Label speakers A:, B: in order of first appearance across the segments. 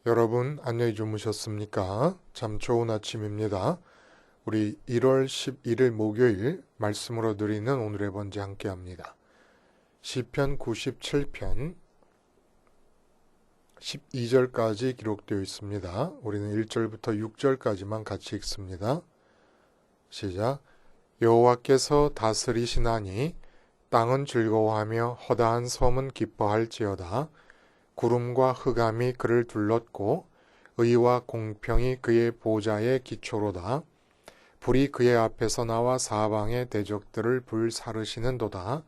A: 여러분 안녕히 주무셨습니까? 참 좋은 아침입니다. 우리 1월 11일 목요일 말씀으로 드리는 오늘의 번제 함께합니다. 시편 97편 12절까지 기록되어 있습니다. 우리는 1절부터 6절까지만 같이 읽습니다. 시작. 여호와께서 다스리시나니 땅은 즐거워하며 허다한 섬은 기뻐할지어다. 구름과 흑암이 그를 둘렀고 의와 공평이 그의 보좌의 기초로다. 불이 그의 앞에서 나와 사방의 대적들을 불사르시는도다.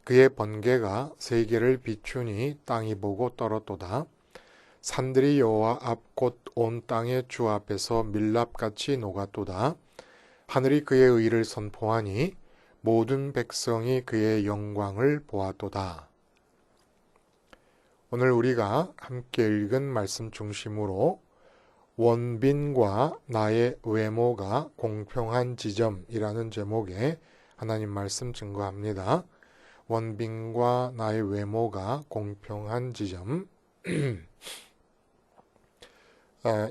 A: 그의 번개가 세계를 비추니 땅이 보고 떨었도다. 산들이 여호와 앞 곧 온 땅의 주 앞에서 밀랍같이 녹았도다. 하늘이 그의 의를 선포하니 모든 백성이 그의 영광을 보았도다. 오늘 우리가 함께 읽은 말씀 중심으로 원빈과 나의 외모가 공평한 지점이라는 제목의 하나님 말씀 증거합니다. 원빈과 나의 외모가 공평한 지점.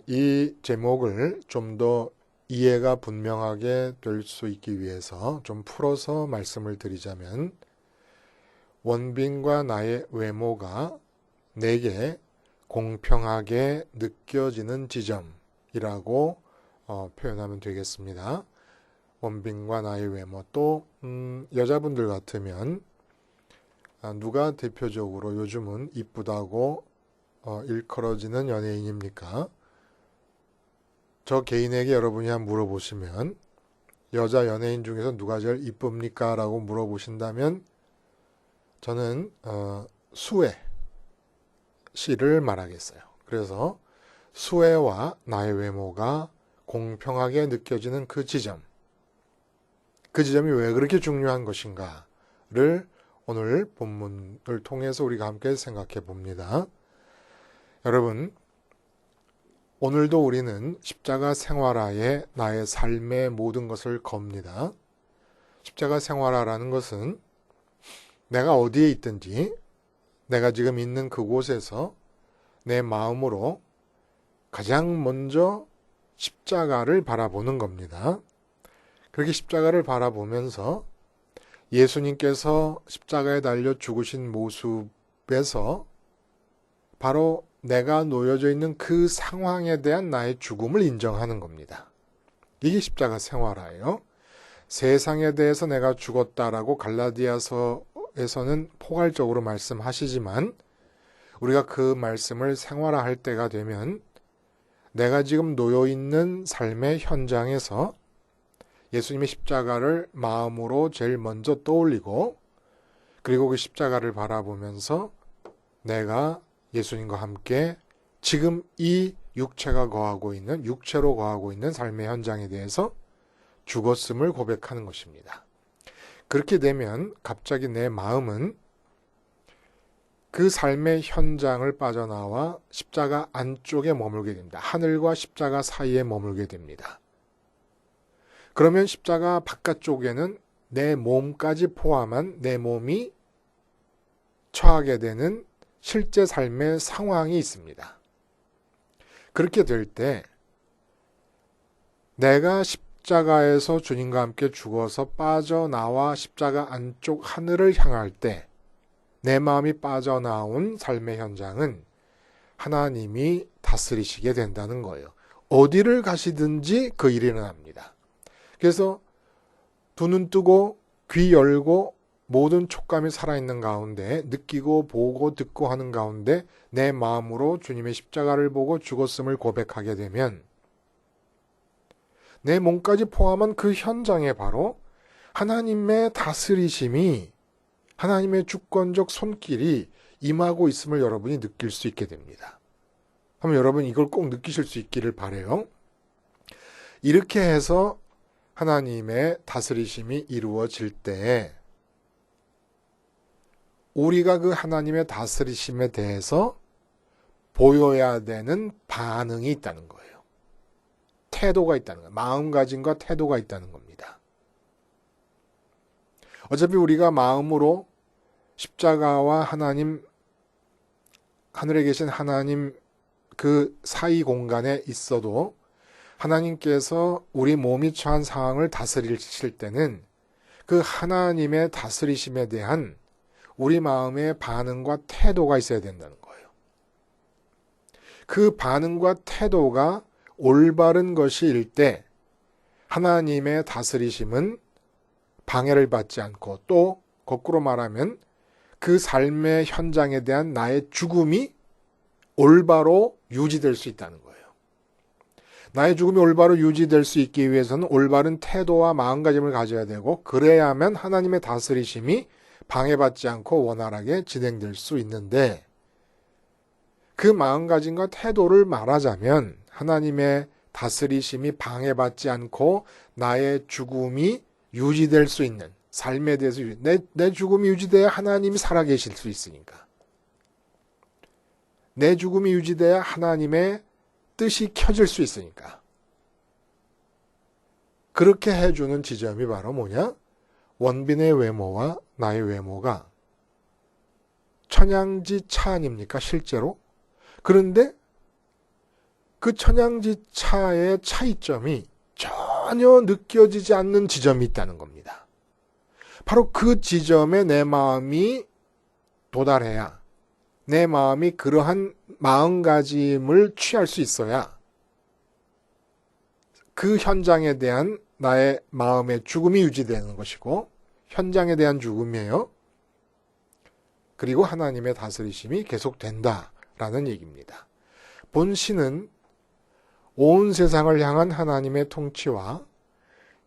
A: 이 제목을 좀 더 이해가 분명하게 될 수 있기 위해서 좀 풀어서 말씀을 드리자면, 원빈과 나의 외모가 내게 공평하게 느껴지는 지점이라고 표현하면 되겠습니다. 원빈과 나의 외모. 또 여자분들 같으면 누가 대표적으로 요즘은 이쁘다고 일컬어지는 연예인입니까? 저 개인에게 여러분이 한번 물어보시면 여자 연예인 중에서 누가 제일 이쁩니까? 라고 물어보신다면 저는 수혜 씨를 말하겠어요. 그래서 수혜와 나의 외모가 공평하게 느껴지는 그 지점이 왜 그렇게 중요한 것인가를 오늘 본문을 통해서 우리가 함께 생각해 봅니다. 여러분, 오늘도 우리는 십자가 생활하에 나의 삶의 모든 것을 겁니다. 십자가 생활하라는 것은 내가 어디에 있든지 내가 지금 있는 그곳에서 내 마음으로 가장 먼저 십자가를 바라보는 겁니다. 그렇게 십자가를 바라보면서 예수님께서 십자가에 달려 죽으신 모습에서 바로 내가 놓여져 있는 그 상황에 대한 나의 죽음을 인정하는 겁니다. 이게 십자가 생활화예요. 세상에 대해서 내가 죽었다라고 갈라디아서에서는 포괄적으로 말씀하시지만 우리가 그 말씀을 생활화할 때가 되면 내가 지금 놓여있는 삶의 현장에서 예수님의 십자가를 마음으로 제일 먼저 떠올리고, 그리고 그 십자가를 바라보면서 내가 예수님과 함께 지금 이 육체로 거하고 있는 삶의 현장에 대해서 죽었음을 고백하는 것입니다. 그렇게 되면 갑자기 내 마음은 그 삶의 현장을 빠져나와 십자가 안쪽에 머물게 됩니다. 하늘과 십자가 사이에 머물게 됩니다. 그러면 십자가 바깥쪽에는 내 몸까지 포함한 내 몸이 처하게 되는 실제 삶의 상황이 있습니다. 그렇게 될 때 내가 십자가에서 주님과 함께 죽어서 빠져나와 십자가 안쪽 하늘을 향할 때 내 마음이 빠져나온 삶의 현장은 하나님이 다스리시게 된다는 거예요. 어디를 가시든지 그 일이 일어납니다. 그래서 두 눈 뜨고 귀 열고 모든 촉감이 살아있는 가운데, 느끼고 보고 듣고 하는 가운데 내 마음으로 주님의 십자가를 보고 죽었음을 고백하게 되면 내 몸까지 포함한 그 현장에 바로 하나님의 다스리심이, 하나님의 주권적 손길이 임하고 있음을 여러분이 느낄 수 있게 됩니다. 한번 여러분 이걸 꼭 느끼실 수 있기를 바라요. 이렇게 해서 하나님의 다스리심이 이루어질 때 우리가 그 하나님의 다스리심에 대해서 보여야 되는 반응이 있다는 거예요. 태도가 있다는 거예요. 마음가짐과 태도가 있다는 겁니다. 어차피 우리가 마음으로 십자가와 하나님, 하늘에 계신 하나님 그 사이 공간에 있어도 하나님께서 우리 몸이 처한 상황을 다스리실 때는 그 하나님의 다스리심에 대한 우리 마음의 반응과 태도가 있어야 된다는 거예요. 그 반응과 태도가 올바른 것일 때 하나님의 다스리심은 방해를 받지 않고, 또 거꾸로 말하면 그 삶의 현장에 대한 나의 죽음이 올바로 유지될 수 있다는 거예요. 나의 죽음이 올바로 유지될 수 있기 위해서는 올바른 태도와 마음가짐을 가져야 되고, 그래야만 하나님의 다스리심이 방해받지 않고 원활하게 진행될 수 있는데, 그 마음가짐과 태도를 말하자면 하나님의 다스리심이 방해받지 않고 나의 죽음이 유지될 수 있는 삶에 대해서, 내 죽음이 유지돼야 하나님이 살아계실 수 있으니까, 내 죽음이 유지돼야 하나님의 뜻이 켜질 수 있으니까, 그렇게 해주는 지점이 바로 뭐냐? 원빈의 외모와 나의 외모가 천양지 차 아닙니까? 실제로. 그런데 그 천양지 차의 차이점이 전혀 느껴지지 않는 지점이 있다는 겁니다. 바로 그 지점에 내 마음이 도달해야, 내 마음이 그러한 마음가짐을 취할 수 있어야 그 현장에 대한 나의 마음의 죽음이 유지되는 것이고, 현장에 대한 죽음이에요. 그리고 하나님의 다스리심이 계속된다라는 얘기입니다. 본시는 온 세상을 향한 하나님의 통치와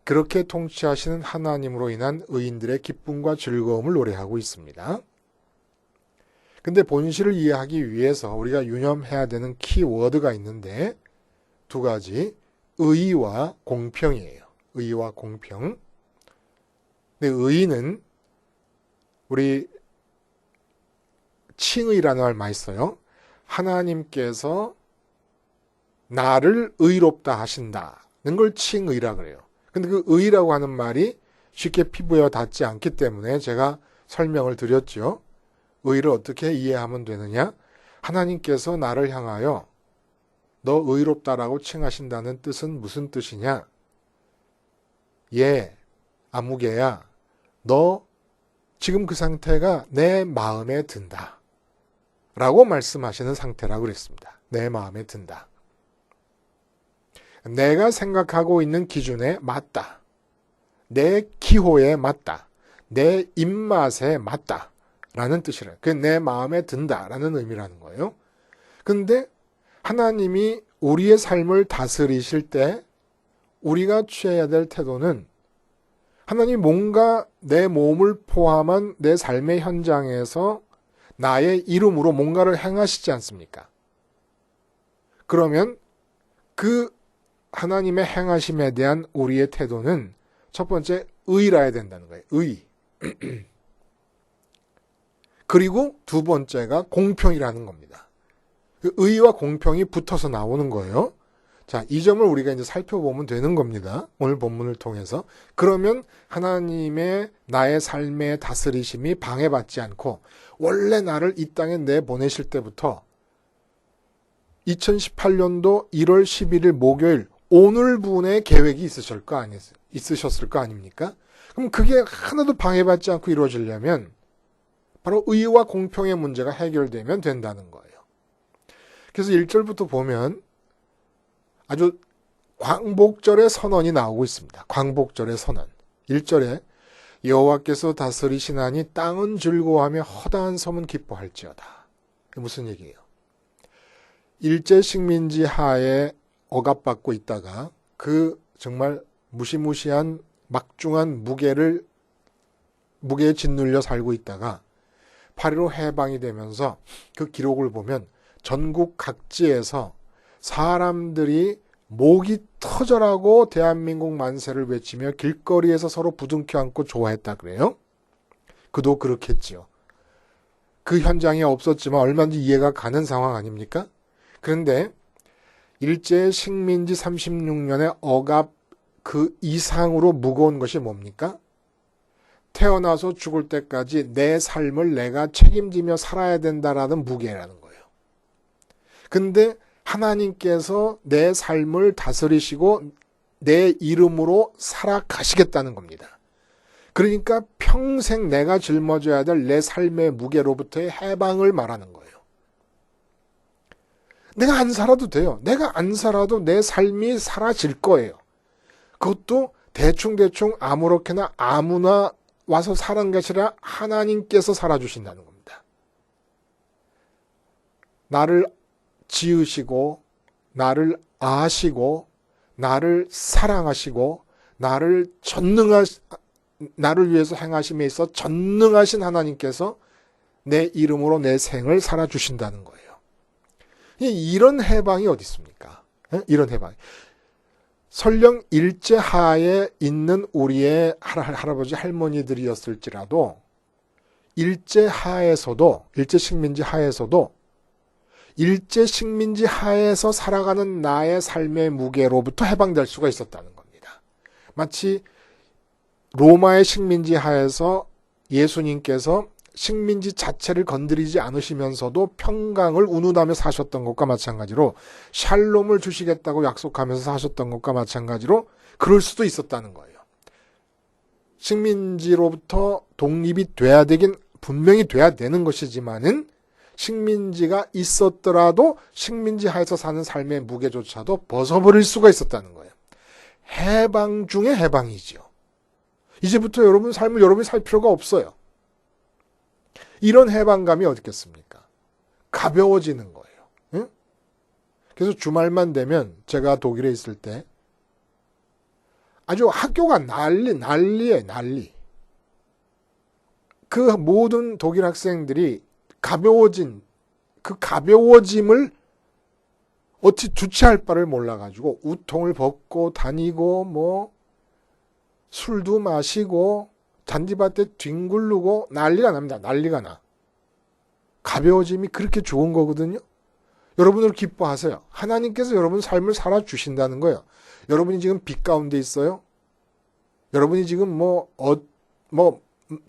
A: 그렇게 통치하시는 하나님으로 인한 의인들의 기쁨과 즐거움을 노래하고 있습니다. 근데 본시를 이해하기 위해서 우리가 유념해야 되는 키워드가 있는데 두 가지, 의와 공평이에요. 의와 공평. 근데 의는 우리 칭의라는 말 많이 써요. 하나님께서 나를 의롭다 하신다는 걸 칭의라 그래요. 근데 그 의라고 하는 말이 쉽게 피부에 닿지 않기 때문에 제가 설명을 드렸죠. 의를 어떻게 이해하면 되느냐? 하나님께서 나를 향하여 너 의롭다라고 칭하신다는 뜻은 무슨 뜻이냐? 예, 아무개야, 너 지금 그 상태가 내 마음에 든다 라고 말씀하시는 상태라고 그랬습니다. 내 마음에 든다. 내가 생각하고 있는 기준에 맞다. 내 기호에 맞다. 내 입맛에 맞다 라는 뜻이래요. 그게 내 마음에 든다 라는 의미라는 거예요. 근데 하나님이 우리의 삶을 다스리실 때 우리가 취해야 될 태도는, 하나님 뭔가 내 몸을 포함한 내 삶의 현장에서 나의 이름으로 뭔가를 행하시지 않습니까? 그러면 그 하나님의 행하심에 대한 우리의 태도는 첫 번째 의라야 된다는 거예요. 의. 그리고 두 번째가 공평이라는 겁니다. 그 의와 공평이 붙어서 나오는 거예요. 자, 이 점을 우리가 이제 살펴보면 되는 겁니다. 오늘 본문을 통해서. 그러면 하나님의 나의 삶의 다스리심이 방해받지 않고, 원래 나를 이 땅에 내보내실 때부터 2018년도 1월 11일 목요일 오늘분의 계획이 있으셨을 거 아닙니까? 그럼 그게 하나도 방해받지 않고 이루어지려면 바로 의와 공평의 문제가 해결되면 된다는 거예요. 그래서 1절부터 보면 아주 광복절의 선언이 나오고 있습니다. 광복절의 선언. 1절에 여호와께서 다스리시나니 땅은 즐거워하며 허다한 섬은 기뻐할지어다. 무슨 얘기예요? 일제 식민지 하에 억압받고 있다가 그 정말 무시무시한 막중한 무게에 짓눌려 살고 있다가 8.15 해방이 되면서 그 기록을 보면 전국 각지에서 사람들이 목이 터져라고 대한민국 만세를 외치며 길거리에서 서로 부둥켜 안고 좋아했다 그래요. 그도 그렇겠지요. 그 현장에 없었지만 얼마든지 이해가 가는 상황 아닙니까? 그런데 일제 식민지 36년의 억압 그 이상으로 무거운 것이 뭡니까? 태어나서 죽을 때까지 내 삶을 내가 책임지며 살아야 된다라는 무게라는 거예요. 근데 하나님께서 내 삶을 다스리시고 내 이름으로 살아가시겠다는 겁니다. 그러니까 평생 내가 짊어져야 될 내 삶의 무게로부터의 해방을 말하는 거예요. 내가 안 살아도 돼요. 내가 안 살아도 내 삶이 사라질 거예요. 그것도 대충 아무렇게나 아무나 와서 사는 것이 아니라 하나님께서 살아주신다는 겁니다. 나를 지으시고 나를 아시고 나를 사랑하시고 나를 위해서 행하심에 있어 전능하신 하나님께서 내 이름으로 내 생을 살아주신다는 거예요. 이런 해방이 어디 있습니까? 이런 해방. 설령 일제하에 있는 우리의 할아버지 할머니들이었을지라도 일제 식민지 하에서도 일제 식민지 하에서 살아가는 나의 삶의 무게로부터 해방될 수가 있었다는 겁니다. 마치 로마의 식민지 하에서 예수님께서 식민지 자체를 건드리지 않으시면서도 평강을 운운하며 사셨던 것과 마찬가지로 샬롬을 주시겠다고 약속하면서 사셨던 것과 마찬가지로 그럴 수도 있었다는 거예요. 식민지로부터 독립이 분명히 돼야 되는 것이지만은 식민지가 있었더라도 식민지 하에서 사는 삶의 무게조차도 벗어버릴 수가 있었다는 거예요. 해방 중에 해방이죠. 이제부터 여러분 삶을 여러분이 살 필요가 없어요. 이런 해방감이 어디 있겠습니까? 가벼워지는 거예요. 응? 그래서 주말만 되면 제가 독일에 있을 때 아주 학교가 난리에 난리. 그 모든 독일 학생들이 그 가벼워짐을 어찌 주체할 바를 몰라가지고 우통을 벗고 다니고 술도 마시고 잔디밭에 뒹굴르고 난리가 납니다. 난리가 나. 가벼워짐이 그렇게 좋은 거거든요. 여러분들 기뻐하세요. 하나님께서 여러분 삶을 살아주신다는 거예요. 여러분이 지금 빚 가운데 있어요. 여러분이 지금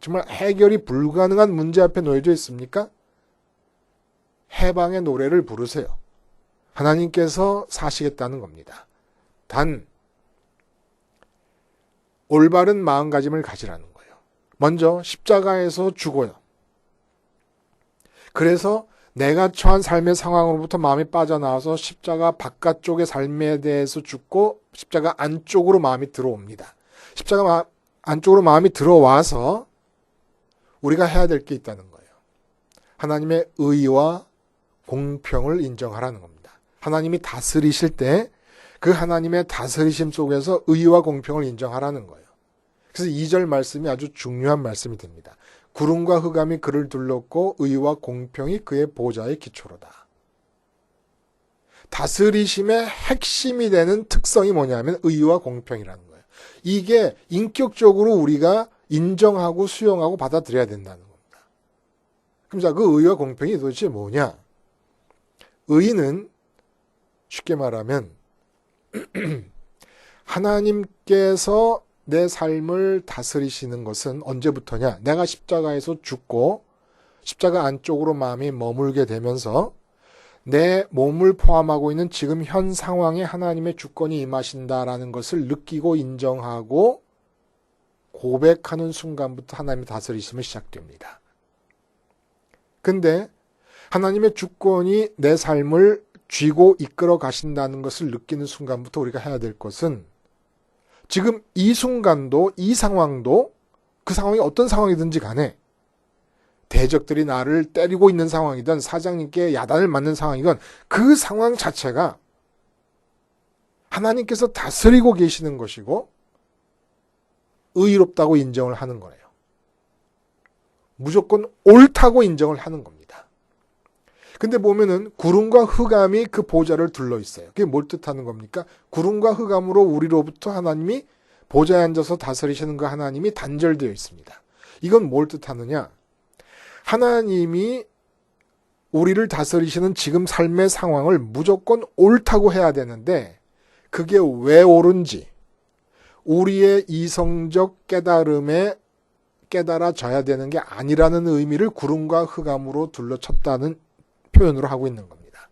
A: 정말 해결이 불가능한 문제 앞에 놓여져 있습니까? 해방의 노래를 부르세요. 하나님께서 사시겠다는 겁니다. 단 올바른 마음가짐을 가지라는 거예요. 먼저 십자가에서 죽어요. 그래서 내가 처한 삶의 상황으로부터 마음이 빠져나와서 십자가 바깥쪽의 삶에 대해서 죽고 십자가 안쪽으로 마음이 들어옵니다. 십자가 안쪽으로 마음이 들어와서 우리가 해야 될 게 있다는 거예요. 하나님의 의와 공평을 인정하라는 겁니다. 하나님이 다스리실 때 그 하나님의 다스리심 속에서 의와 공평을 인정하라는 거예요. 그래서 2절 말씀이 아주 중요한 말씀이 됩니다. 구름과 흑암이 그를 둘렀고 의와 공평이 그의 보좌의 기초로다. 다스리심의 핵심이 되는 특성이 뭐냐면 의와 공평이라는 거예요. 이게 인격적으로 우리가 인정하고 수용하고 받아들여야 된다는 겁니다. 그럼 자, 그 의와 공평이 도대체 뭐냐? 의는 쉽게 말하면 하나님께서 내 삶을 다스리시는 것은 언제부터냐? 내가 십자가에서 죽고 십자가 안쪽으로 마음이 머물게 되면서 내 몸을 포함하고 있는 지금 현 상황에 하나님의 주권이 임하신다라는 것을 느끼고 인정하고 고백하는 순간부터 하나님의 다스리심이 시작됩니다. 근데 하나님의 주권이 내 삶을 쥐고 이끌어 가신다는 것을 느끼는 순간부터 우리가 해야 될 것은 지금 이 순간도 이 상황도 그 상황이 어떤 상황이든지 간에 대적들이 나를 때리고 있는 상황이든 사장님께 야단을 맞는 상황이건 그 상황 자체가 하나님께서 다스리고 계시는 것이고 의롭다고 인정을 하는 거예요. 무조건 옳다고 인정을 하는 겁니다. 근데 보면은 구름과 흑암이 그 보좌를 둘러 있어요. 그게 뭘 뜻하는 겁니까? 구름과 흑암으로 우리로부터 하나님이 보좌에 앉아서 다스리시는 그 하나님이 단절되어 있습니다. 이건 뭘 뜻하느냐? 하나님이 우리를 다스리시는 지금 삶의 상황을 무조건 옳다고 해야 되는데 그게 왜 옳은지 우리의 이성적 깨달음에 깨달아져야 되는 게 아니라는 의미를 구름과 흑암으로 둘러쳤다는 표현으로 하고 있는 겁니다.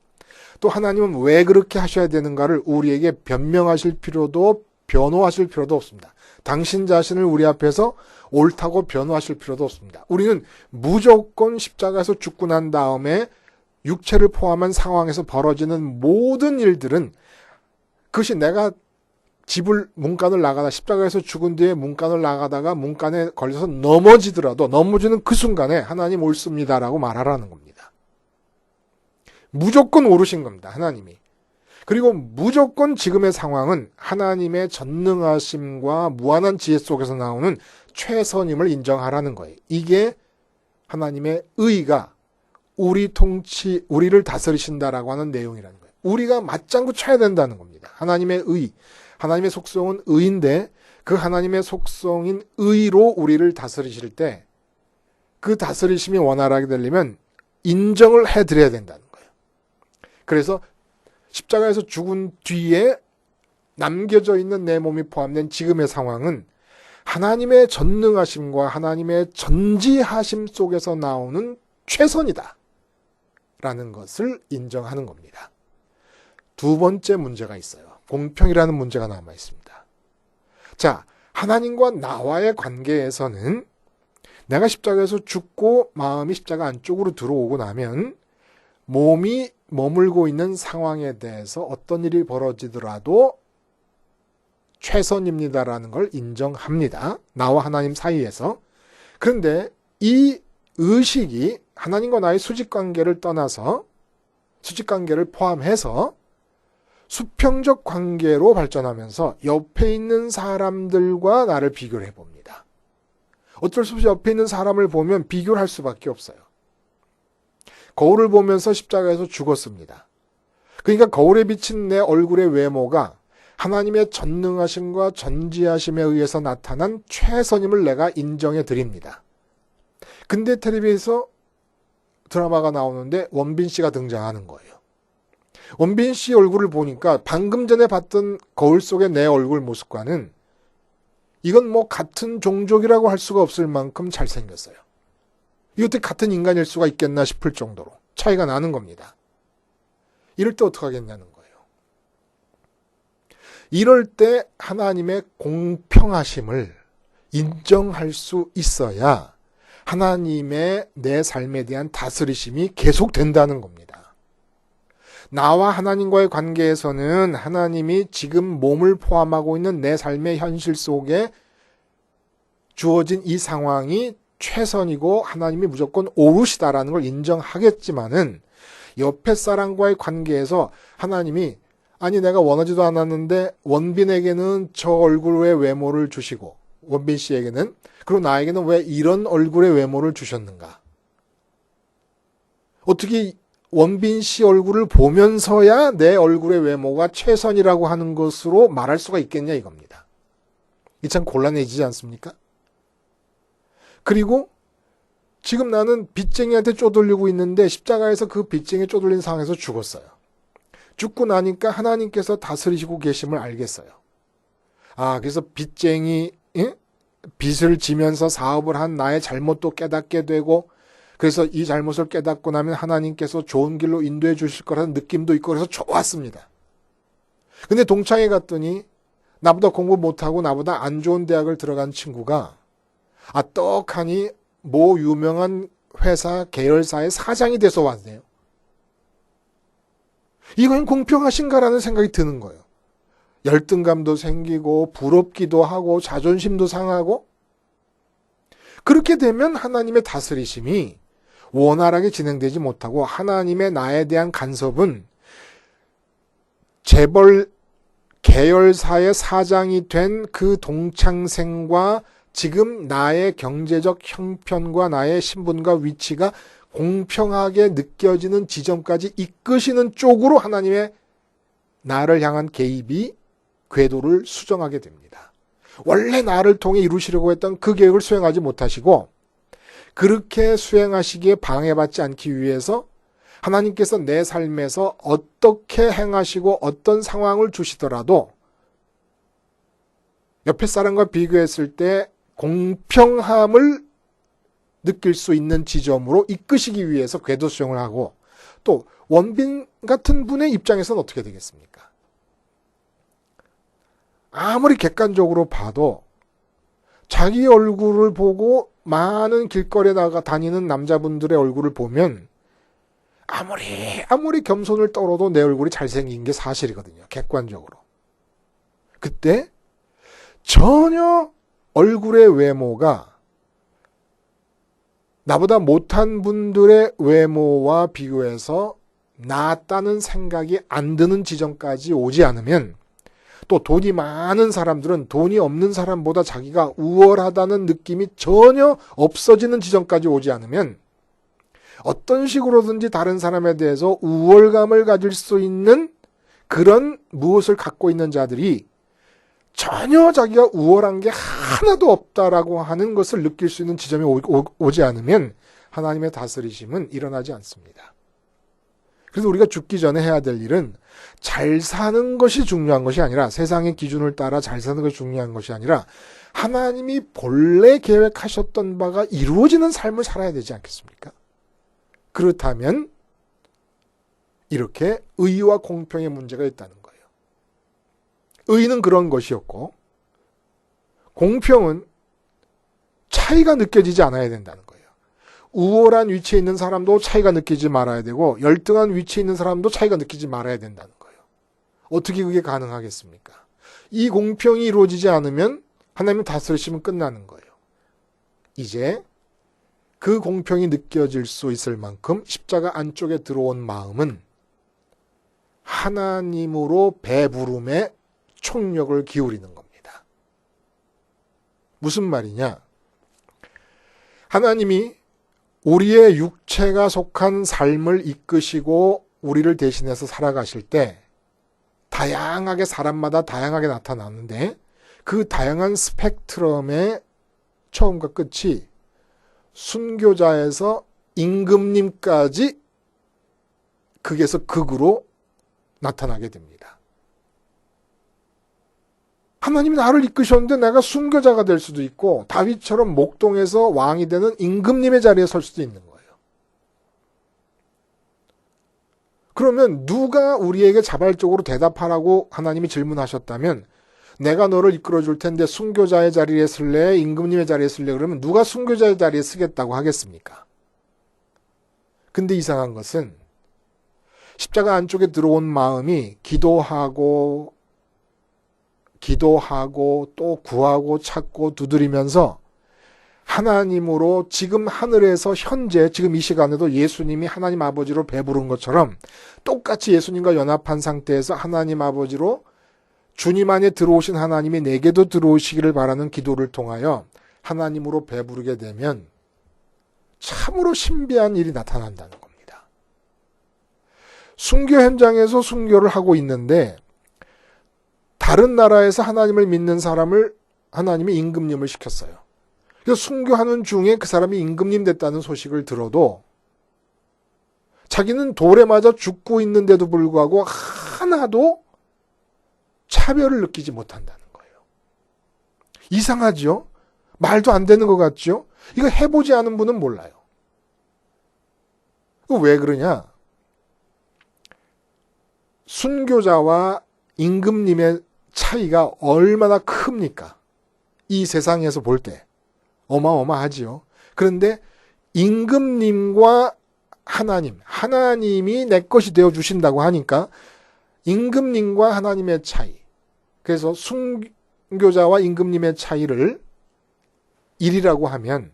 A: 또 하나님은 왜 그렇게 하셔야 되는가를 우리에게 변명하실 필요도 변호하실 필요도 없습니다. 당신 자신을 우리 앞에서 옳다고 변호하실 필요도 없습니다. 우리는 무조건 십자가에서 죽고 난 다음에 육체를 포함한 상황에서 벌어지는 모든 일들은 그것이 내가 문간을 나가다 십자가에서 죽은 뒤에 문간을 나가다가 문간에 걸려서 넘어지더라도 넘어지는 그 순간에 하나님 옳습니다라고 말하라는 겁니다. 무조건 옳으신 겁니다. 하나님이. 그리고 무조건 지금의 상황은 하나님의 전능하심과 무한한 지혜 속에서 나오는 최선임을 인정하라는 거예요. 이게 하나님의 의가 우리를 다스리신다라고 하는 내용이라는 거예요. 우리가 맞장구 쳐야 된다는 겁니다. 하나님의 의, 하나님의 속성은 의인데 그 하나님의 속성인 의로 우리를 다스리실 때 그 다스리심이 원활하게 되려면 인정을 해드려야 된다는 거예요. 그래서 십자가에서 죽은 뒤에 남겨져 있는 내 몸이 포함된 지금의 상황은 하나님의 전능하심과 하나님의 전지하심 속에서 나오는 최선이다 라는 것을 인정하는 겁니다. 두 번째 문제가 있어요. 공평이라는 문제가 남아 있습니다. 자, 하나님과 나와의 관계에서는 내가 십자가에서 죽고 마음이 십자가 안쪽으로 들어오고 나면 몸이 머물고 있는 상황에 대해서 어떤 일이 벌어지더라도 최선입니다라는 걸 인정합니다. 나와 하나님 사이에서. 그런데 이 의식이 하나님과 나의 수직관계를 떠나서 수직관계를 포함해서 수평적 관계로 발전하면서 옆에 있는 사람들과 나를 비교를 해봅니다. 어쩔 수 없이 옆에 있는 사람을 보면 비교를 할 수밖에 없어요. 거울을 보면서 십자가에서 죽었습니다. 그러니까 거울에 비친 내 얼굴의 외모가 하나님의 전능하심과 전지하심에 의해서 나타난 최선임을 내가 인정해 드립니다. 근데 텔레비에서 드라마가 나오는데 원빈 씨가 등장하는 거예요. 원빈 씨 얼굴을 보니까 방금 전에 봤던 거울 속의 내 얼굴 모습과는 이건 뭐 같은 종족이라고 할 수가 없을 만큼 잘생겼어요. 이 어떻게 같은 인간일 수가 있겠나 싶을 정도로 차이가 나는 겁니다. 이럴 때 어떻게 하겠냐는 거예요. 이럴 때 하나님의 공평하심을 인정할 수 있어야 하나님의 내 삶에 대한 다스리심이 계속된다는 겁니다. 나와 하나님과의 관계에서는 하나님이 지금 몸을 포함하고 있는 내 삶의 현실 속에 주어진 이 상황이 최선이고 하나님이 무조건 옳으시다라는 걸 인정하겠지만은 옆에 사람과의 관계에서 하나님이 아니 내가 원하지도 않았는데 원빈에게는 저 얼굴의 외모를 주시고 원빈 씨에게는 그리고 나에게는 왜 이런 얼굴의 외모를 주셨는가? 어떻게 원빈 씨 얼굴을 보면서야 내 얼굴의 외모가 최선이라고 하는 것으로 말할 수가 있겠냐 이겁니다. 이 참 곤란해지지 않습니까? 그리고 지금 나는 빚쟁이한테 쪼들리고 있는데 십자가에서 그 빚쟁이 쪼들린 상황에서 죽었어요. 죽고 나니까 하나님께서 다스리시고 계심을 알겠어요. 아, 그래서 빚쟁이 빚을 지면서 사업을 한 나의 잘못도 깨닫게 되고 그래서 이 잘못을 깨닫고 나면 하나님께서 좋은 길로 인도해 주실 거라는 느낌도 있고 그래서 좋았습니다. 근데 동창회 갔더니 나보다 공부 못하고 나보다 안 좋은 대학을 들어간 친구가 떡하니 모 유명한 회사 계열사의 사장이 돼서 왔네요. 이건 공평하신가라는 생각이 드는 거예요. 열등감도 생기고 부럽기도 하고 자존심도 상하고 그렇게 되면 하나님의 다스리심이 원활하게 진행되지 못하고 하나님의 나에 대한 간섭은 재벌 계열사의 사장이 된 그 동창생과 지금 나의 경제적 형편과 나의 신분과 위치가 공평하게 느껴지는 지점까지 이끄시는 쪽으로 하나님의 나를 향한 개입이 궤도를 수정하게 됩니다. 원래 나를 통해 이루시려고 했던 그 계획을 수행하지 못하시고 그렇게 수행하시기에 방해받지 않기 위해서 하나님께서 내 삶에서 어떻게 행하시고 어떤 상황을 주시더라도 옆에 사람과 비교했을 때 공평함을 느낄 수 있는 지점으로 이끄시기 위해서 궤도 수행을 하고 또 원빈 같은 분의 입장에서는 어떻게 되겠습니까? 아무리 객관적으로 봐도 자기 얼굴을 보고 많은 길거리에 나가 다니는 남자분들의 얼굴을 보면 아무리 겸손을 떨어도 내 얼굴이 잘생긴 게 사실이거든요. 객관적으로. 그때 전혀 얼굴의 외모가 나보다 못한 분들의 외모와 비교해서 낫다는 생각이 안 드는 지점까지 오지 않으면, 또 돈이 많은 사람들은 돈이 없는 사람보다 자기가 우월하다는 느낌이 전혀 없어지는 지점까지 오지 않으면 어떤 식으로든지 다른 사람에 대해서 우월감을 가질 수 있는 그런 무엇을 갖고 있는 자들이 전혀 자기가 우월한 게 하나도 없다라고 하는 것을 느낄 수 있는 지점이 오지 않으면 하나님의 다스리심은 일어나지 않습니다. 그래서 우리가 죽기 전에 해야 될 일은 잘 사는 것이 중요한 것이 아니라, 세상의 기준을 따라 잘 사는 것이 중요한 것이 아니라 하나님이 본래 계획하셨던 바가 이루어지는 삶을 살아야 되지 않겠습니까? 그렇다면 이렇게 의와 공평의 문제가 있다는 거예요. 의는 그런 것이었고 공평은 차이가 느껴지지 않아야 된다는 거예요. 우월한 위치에 있는 사람도 차이가 느끼지 말아야 되고 열등한 위치에 있는 사람도 차이가 느끼지 말아야 된다는 거예요. 어떻게 그게 가능하겠습니까? 이 공평이 이루어지지 않으면 하나님 다스리시면 끝나는 거예요. 이제 그 공평이 느껴질 수 있을 만큼 십자가 안쪽에 들어온 마음은 하나님으로 배부름에 총력을 기울이는 겁니다. 무슨 말이냐? 하나님이 우리의 육체가 속한 삶을 이끄시고 우리를 대신해서 살아가실 때 다양하게 사람마다 다양하게 나타나는데, 그 다양한 스펙트럼의 처음과 끝이 순교자에서 임금님까지 극에서 극으로 나타나게 됩니다. 하나님이 나를 이끄셨는데 내가 순교자가 될 수도 있고 다윗처럼 목동에서 왕이 되는 임금님의 자리에 설 수도 있는 거예요. 그러면 누가 우리에게 자발적으로 대답하라고 하나님이 질문하셨다면, 내가 너를 이끌어 줄 텐데 순교자의 자리에 쓸래? 임금님의 자리에 쓸래? 그러면 누가 순교자의 자리에 쓰겠다고 하겠습니까? 근데 이상한 것은 십자가 안쪽에 들어온 마음이 기도하고 또 구하고 찾고 두드리면서 하나님으로 지금 하늘에서 현재 지금 이 시간에도 예수님이 하나님 아버지로 배부른 것처럼 똑같이 예수님과 연합한 상태에서 하나님 아버지로 주님 안에 들어오신 하나님이 내게도 들어오시기를 바라는 기도를 통하여 하나님으로 배부르게 되면 참으로 신비한 일이 나타난다는 겁니다. 순교 현장에서 순교를 하고 있는데 다른 나라에서 하나님을 믿는 사람을 하나님이 임금님을 시켰어요. 그래서 순교하는 중에 그 사람이 임금님 됐다는 소식을 들어도 자기는 돌에 맞아 죽고 있는데도 불구하고 하나도 차별을 느끼지 못한다는 거예요. 이상하죠? 말도 안 되는 것 같죠? 이거 해보지 않은 분은 몰라요. 왜 그러냐? 순교자와 임금님의 차이가 얼마나 큽니까? 이 세상에서 볼 때 어마어마하지요. 그런데 임금님과 하나님이 내 것이 되어 주신다고 하니까 임금님과 하나님의 차이, 그래서 순교자와 임금님의 차이를 1이라고 하면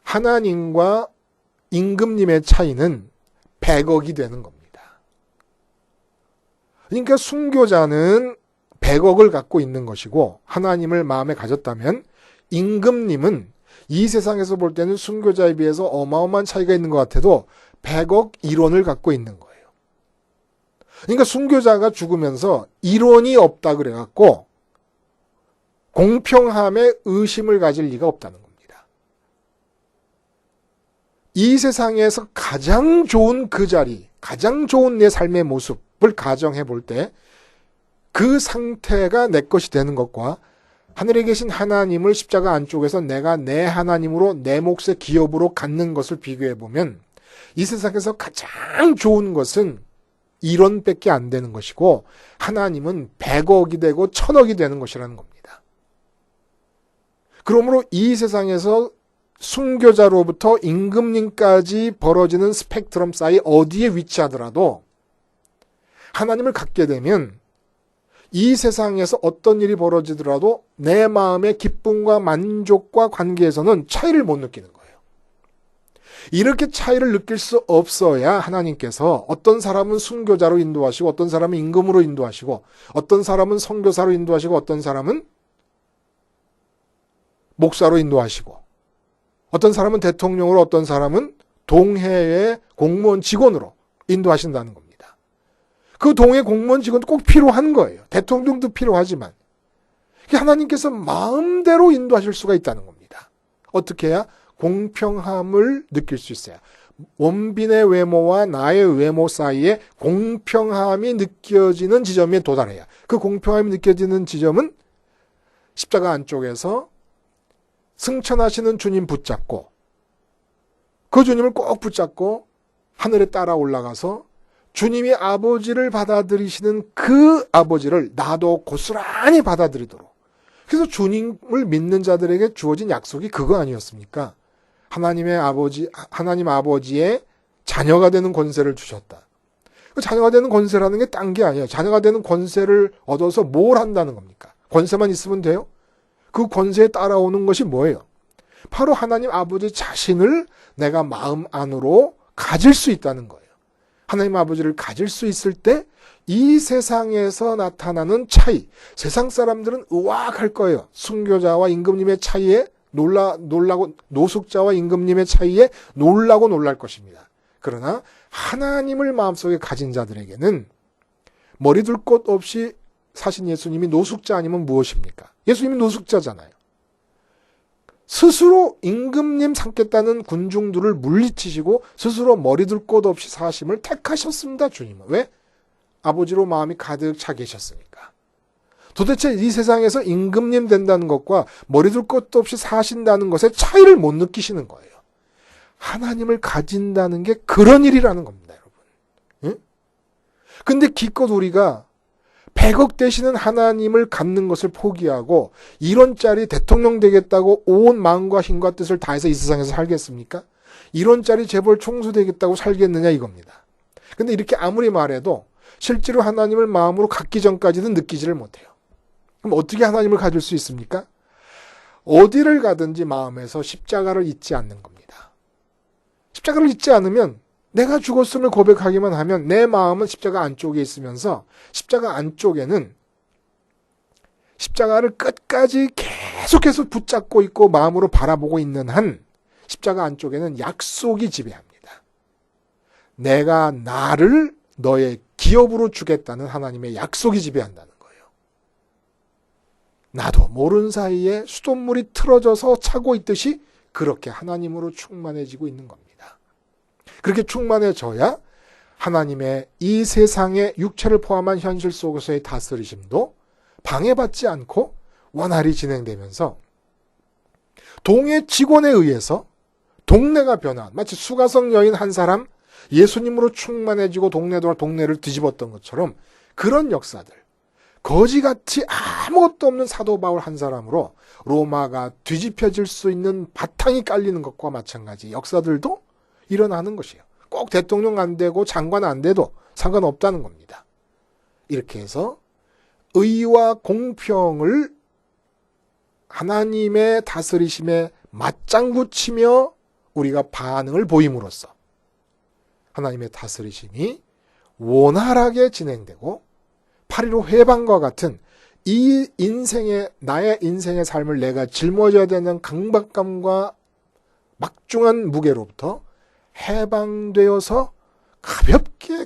A: 하나님과 임금님의 차이는 100억이 되는 겁니다. 그러니까 순교자는 100억을 갖고 있는 것이고 하나님을 마음에 가졌다면 임금님은 이 세상에서 볼 때는 순교자에 비해서 어마어마한 차이가 있는 것 같아도 100억 1원을 갖고 있는 거예요. 그러니까 순교자가 죽으면서 1원이 없다 그래갖고 공평함에 의심을 가질 리가 없다는 겁니다. 이 세상에서 가장 좋은 그 자리, 가장 좋은 내 삶의 모습을 가정해 볼 때 그 상태가 내 것이 되는 것과 하늘에 계신 하나님을 십자가 안쪽에서 내가 내 하나님으로 내 몫의 기업으로 갖는 것을 비교해 보면 이 세상에서 가장 좋은 것은 1원밖에 안 되는 것이고 하나님은 100억이 되고 1000억이 되는 것이라는 겁니다. 그러므로 이 세상에서 순교자로부터 임금님까지 벌어지는 스펙트럼 사이 어디에 위치하더라도 하나님을 갖게 되면 이 세상에서 어떤 일이 벌어지더라도 내 마음의 기쁨과 만족과 관계에서는 차이를 못 느끼는 거예요. 이렇게 차이를 느낄 수 없어야 하나님께서 어떤 사람은 순교자로 인도하시고 어떤 사람은 임금으로 인도하시고 어떤 사람은 선교사로 인도하시고 어떤 사람은 목사로 인도하시고 어떤 사람은 대통령으로 어떤 사람은 동해의 공무원 직원으로 인도하신다는 겁니다. 그 동해 공무원 직원도 꼭 필요한 거예요. 대통령도 필요하지만 하나님께서 마음대로 인도하실 수가 있다는 겁니다. 어떻게 해야? 공평함을 느낄 수 있어요. 원빈의 외모와 나의 외모 사이에 공평함이 느껴지는 지점에 도달해야. 그 공평함이 느껴지는 지점은 십자가 안쪽에서 승천하시는 주님 붙잡고 그 주님을 꼭 붙잡고 하늘에 따라 올라가서 주님이 아버지를 받아들이시는 그 아버지를 나도 고스란히 받아들이도록. 그래서 주님을 믿는 자들에게 주어진 약속이 그거 아니었습니까? 하나님 아버지의 자녀가 되는 권세를 주셨다. 그 자녀가 되는 권세라는 게 딴 게 아니에요. 자녀가 되는 권세를 얻어서 뭘 한다는 겁니까? 권세만 있으면 돼요? 그 권세에 따라오는 것이 뭐예요? 바로 하나님 아버지 자신을 내가 마음 안으로 가질 수 있다는 거예요. 하나님 아버지를 가질 수 있을 때 이 세상에서 나타나는 차이, 세상 사람들은 의아할 거예요. 순교자와 임금님의 차이에 놀라고, 노숙자와 임금님의 차이에 놀라고 놀랄 것입니다. 그러나 하나님을 마음속에 가진 자들에게는 머리둘 곳 없이 사신 예수님이 노숙자 아니면 무엇입니까? 예수님이 노숙자잖아요. 스스로 임금님 삼겠다는 군중들을 물리치시고 스스로 머리둘 곳 없이 사심을 택하셨습니다. 주님은. 왜? 아버지로 마음이 가득 차 계셨으니까. 도대체 이 세상에서 임금님 된다는 것과 머리둘 곳도 없이 사신다는 것의 차이를 못 느끼시는 거예요. 하나님을 가진다는 게 그런 일이라는 겁니다, 여러분. 응? 근데 기껏 우리가 100억 되시는 하나님을 갖는 것을 포기하고 1원짜리 대통령 되겠다고 온 마음과 힘과 뜻을 다해서 이 세상에서 살겠습니까? 1원짜리 재벌 총수 되겠다고 살겠느냐 이겁니다. 근데 이렇게 아무리 말해도 실제로 하나님을 마음으로 갖기 전까지는 느끼지를 못해요. 그럼 어떻게 하나님을 가질 수 있습니까? 어디를 가든지 마음에서 십자가를 잊지 않는 겁니다. 십자가를 잊지 않으면 내가 죽었음을 고백하기만 하면 내 마음은 십자가 안쪽에 있으면서 십자가 안쪽에는 십자가를 끝까지 계속해서 붙잡고 있고 마음으로 바라보고 있는 한 십자가 안쪽에는 약속이 지배합니다. 내가 나를 너의 기업으로 주겠다는 하나님의 약속이 지배한다는 거예요. 나도 모르는 사이에 수돗물이 틀어져서 차고 있듯이 그렇게 하나님으로 충만해지고 있는 겁니다. 그렇게 충만해져야 하나님의 이 세상의 육체를 포함한 현실 속에서의 다스리심도 방해받지 않고 원활히 진행되면서 동해 직원에 의해서 동네가 변한, 마치 수가성 여인 한 사람 예수님으로 충만해지고 동네를 뒤집었던 것처럼 그런 역사들, 거지같이 아무것도 없는 사도 바울 한 사람으로 로마가 뒤집혀질 수 있는 바탕이 깔리는 것과 마찬가지 역사들도 일어나는 것이에요. 꼭 대통령 안 되고 장관 안 돼도 상관없다는 겁니다. 이렇게 해서 의와 공평을 하나님의 다스리심에 맞장구 치며 우리가 반응을 보임으로써 하나님의 다스리심이 원활하게 진행되고 8.15 해방과 같은 나의 인생의 삶을 내가 짊어져야 되는 강박감과 막중한 무게로부터 해방되어서 가볍게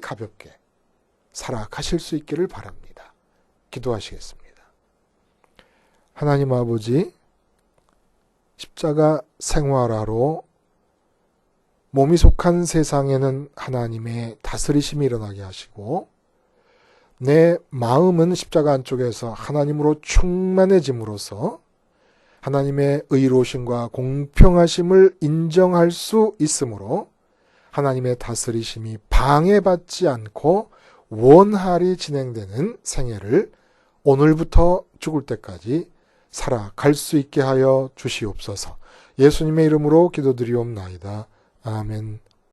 A: 살아가실 수 있기를 바랍니다. 기도하시겠습니다. 하나님 아버지, 십자가 생활화로 몸이 속한 세상에는 하나님의 다스리심이 일어나게 하시고 내 마음은 십자가 안쪽에서 하나님으로 충만해짐으로써 하나님의 의로우심과 공평하심을 인정할 수 있으므로 하나님의 다스리심이 방해받지 않고 원활히 진행되는 생애를 오늘부터 죽을 때까지 살아갈 수 있게 하여 주시옵소서. 예수님의 이름으로 기도드리옵나이다. 아멘.